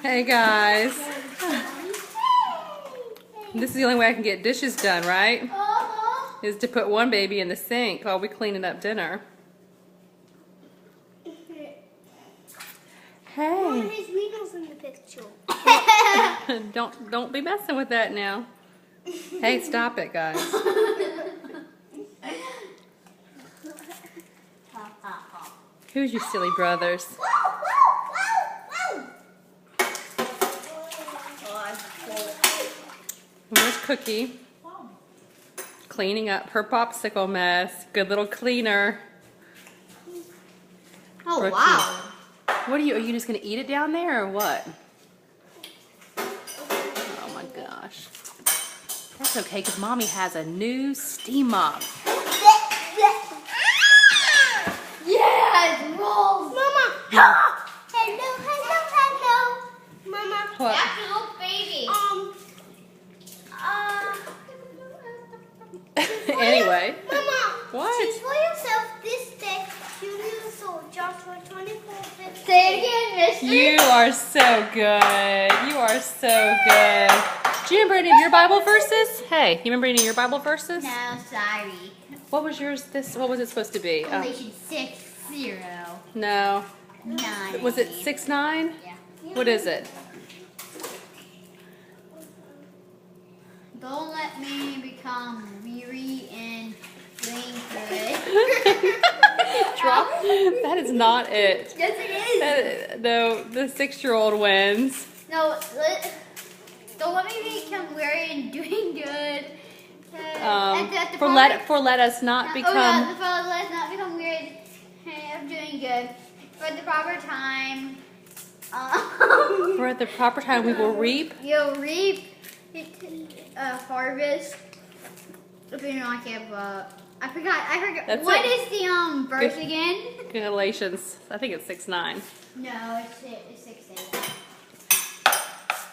Hey guys. This is the only way I can get dishes done, right? Is to put one baby in the sink while we cleaning up dinner. Hey. His needles in the picture. Don't be messing with that now. Hey, stop it, guys. Who's your silly brothers? Where's Cookie? Cleaning up her popsicle mess. Good little cleaner. Oh, Brookie. wow. What are you just gonna eat it down there or what? Oh my gosh. That's okay because Mommy has a new steam mop. Yeah, it rolls. Mama. Hello. Mama. What? That's a little baby. Anyway. Mama. What? Choose for yourself this day. Joshua 24:15. Say it again, mister. You are so good. You are so good. Do you remember any of your Bible verses? Hey, you remember any of your Bible verses? No, sorry. What was yours? What was it supposed to be? Galatians 6:0. No. 9. Was it 6:9? Yeah. What is it? Don't let me become weary in doing good. Drop. That is not it. Yes, it is. No, the 6-year-old wins. No, don't let me become weary in doing good. For let us not become. let us not become weary of doing good. For at the proper time. For at the proper time we will reap. You'll reap harvest. If you know, I can't. I forgot. That's What it. is the verse again? Galatians. I think it's 6:9. No, it's 6:8.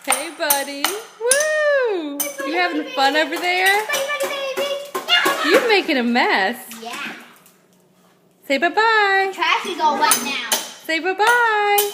Hey, buddy. Woo! You having fun over there? You're making a mess. Yeah. Say bye-bye. Trash is all wet now. Say bye-bye.